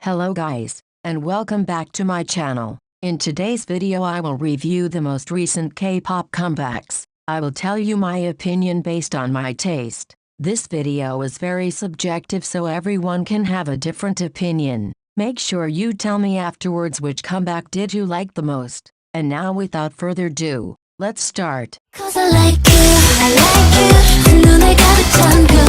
Hello guys, and welcome back to my channel. In today's video I will review the most recent K-pop comebacks. I will tell you my opinion based on my taste. This video is very subjective so everyone can have a different opinion. Make sure you tell me afterwards which comeback did you like the most. And now without further ado, let's start. Cause I like you, 눈에 가득 잠겨.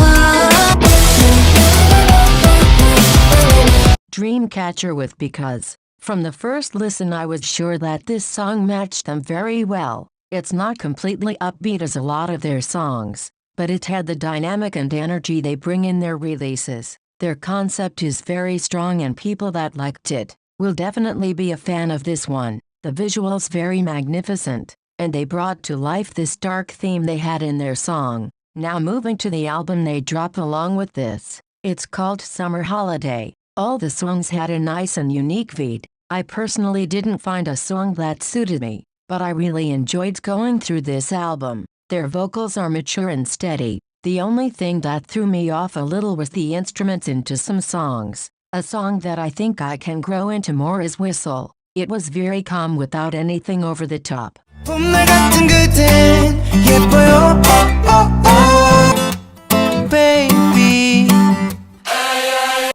DREAMCATCHER with Because. From the first listen I was sure that this song matched them very well. It's not completely upbeat as a lot of their songs, but it had the dynamic and energy they bring in their releases. Their concept is very strong and people that liked it will definitely be a fan of this one. The visuals very magnificent, and they brought to life this dark theme they had in their song. Now moving to the album they drop along with this. It's called Summer Holiday. All the songs had a nice and unique beat. I personally didn't find a song that suited me, but I really enjoyed going through this album. Their vocals are mature and steady. The only thing that threw me off a little was the instruments into some songs. A song that I think I can grow into more is Whistle. It was very calm without anything over the top.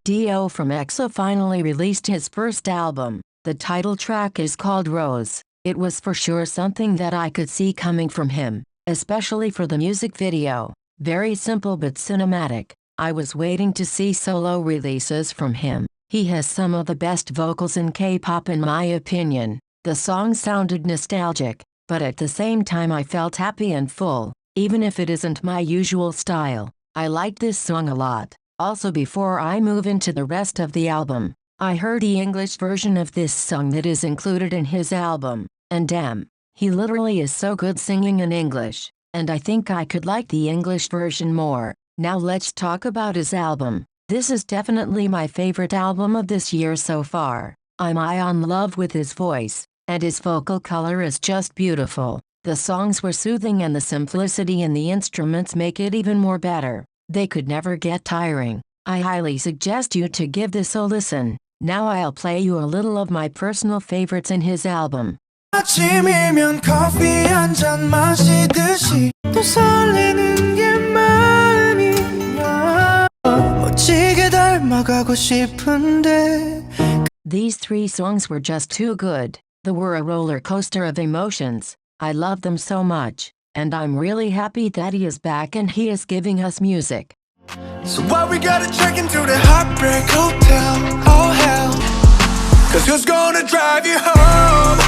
D.O. from EXO finally released his first album. The title track is called Rose. It was for sure something that I could see coming from him, especially for the music video. Very simple but cinematic. I was waiting to see solo releases from him. He has some of the best vocals in K-pop in my opinion. The song sounded nostalgic, but at the same time I felt happy and full, even if it isn't my usual style. I liked this song a lot. Also, before I move into the rest of the album, I heard the English version of this song that is included in his album, and damn, he literally is so good singing in English, and I think I could like the English version more. Now let's talk about his album. This is definitely my favorite album of this year so far. I'm in love with his voice, and his vocal color is just beautiful. The songs were soothing and the simplicity in the instruments make it even more better. They could never get tiring. I highly suggest you to give this a listen. Now I'll play you a little of my personal favorites in his album. 아침이면 커피 한 잔 마시듯이 또 설레는 게 마음이야 멋지게 닮아가고 싶은데. These three songs were just too good. They were a roller coaster of emotions. I love them so much. And I'm really happy that he is back and he is giving us music. So why we gotta check into the Heartbreak Hotel? Oh hell, cause who's gonna drive you home?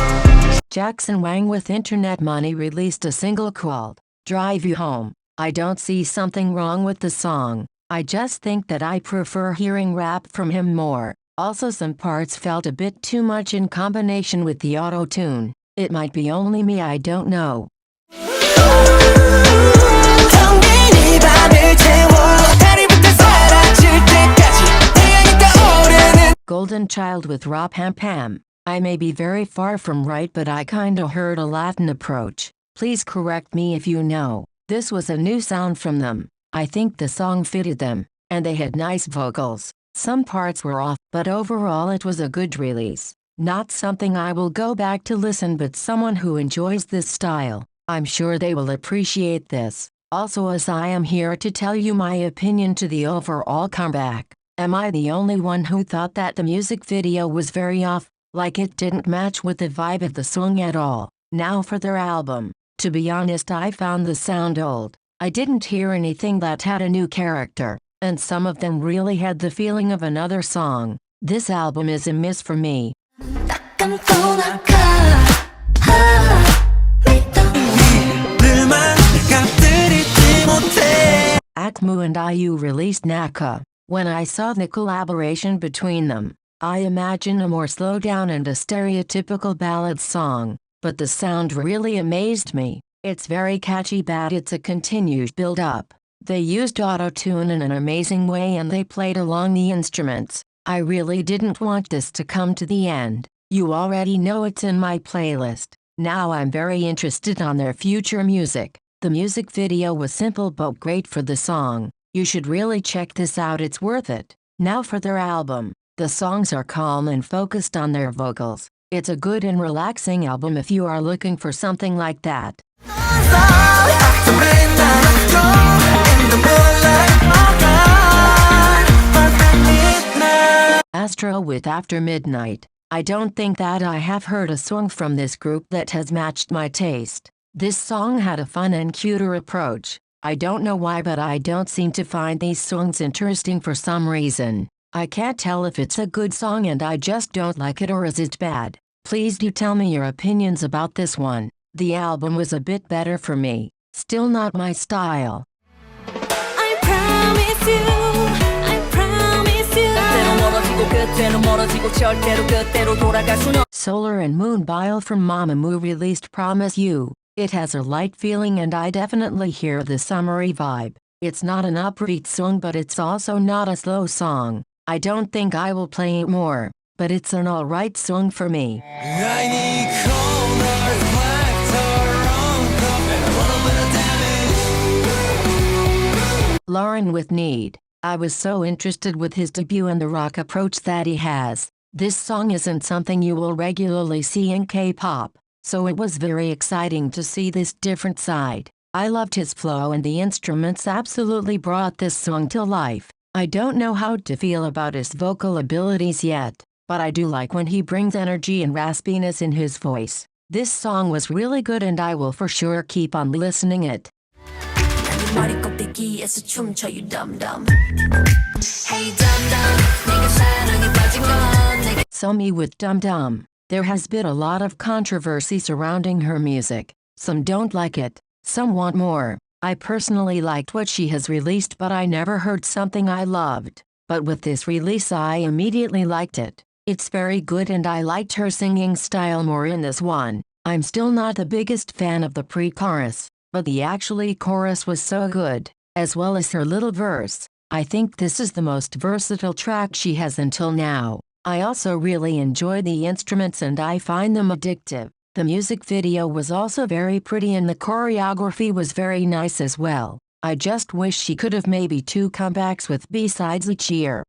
Jackson Wang with Internet Money released a single called Drive You Home. I don't see something wrong with the song. I just think that I prefer hearing rap from him more. Also some parts felt a bit too much in combination with the auto-tune. It might be only me, I don't know. Golden Child with Ra Pam Pam. I may be very far from right but I kinda heard a Latin approach. Please correct me if you know. This was a new sound from them. I think the song fitted them, and they had nice vocals. Some parts were off, but overall it was a good release. Not something I will go back to listen but someone who enjoys this style. I'm sure they will appreciate this. Also, as I am here to tell you my opinion to the overall comeback. Am I the only one who thought that the music video was very off, like it didn't match with the vibe of the song at all? Now for their album. To be honest, I found the sound old. I didn't hear anything that had a new character, and some of them really had the feeling of another song. This album is a miss for me. AKMU and IU released Naka. When I saw the collaboration between them, I imagined a more slowed down and a stereotypical ballad song, but the sound really amazed me. It's very catchy but it's a continued build-up. They used auto-tune in an amazing way and they played along the instruments. I really didn't want this to come to the end. You already know it's in my playlist. Now I'm very interested on their future music. The music video was simple but great for the song. You should really check this out, it's worth it. Now for their album. The songs are calm and focused on their vocals. It's a good and relaxing album if you are looking for something like that. ASTRO with After Midnight. I don't think that I have heard a song from this group that has matched my taste. This song had a fun and cuter approach. I don't know why, but I don't seem to find these songs interesting for some reason. I can't tell if it's a good song and I just don't like it, or is it bad. Please do tell me your opinions about this one. The album was a bit better for me. Still not my style. I promise you, I promise you. Solar and MOONBYUL from MAMAMOO released Promise You. It has a light feeling and I definitely hear the summery vibe. It's not an upbeat song, but it's also not a slow song. I don't think I will play it more, but it's an alright song for me. LØREN with Need. I was so interested with his debut and the rock approach that he has. This song isn't something you will regularly see in K-pop, so it was very exciting to see this different side. I loved his flow and the instruments absolutely brought this song to life. I don't know how to feel about his vocal abilities yet, but I do like when he brings energy and raspiness in his voice. This song was really good and I will for sure keep on listening it. SOMI with Dum Dum. There has been a lot of controversy surrounding her music. Some don't like it, some want more. I personally liked what she has released, but I never heard something I loved. But with this release I immediately liked it. It's very good and I liked her singing style more in this one. I'm still not the biggest fan of the pre-chorus, but the actually chorus was so good, as well as her little verse. I think this is the most versatile track she has until now. I also really enjoy the instruments and I find them addictive. The music video was also very pretty and the choreography was very nice as well. I just wish she could have maybe 2 comebacks with B-sides each year.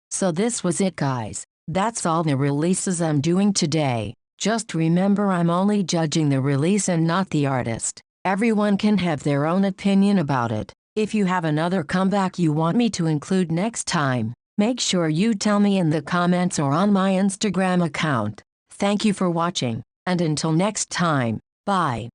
So this was it, guys. That's all the releases I'm doing today. Just remember, I'm only judging the release and not the artist. Everyone can have their own opinion about it. If you have another comeback you want me to include next time, make sure you tell me in the comments or on my Instagram account. Thank you for watching. And until next time, bye.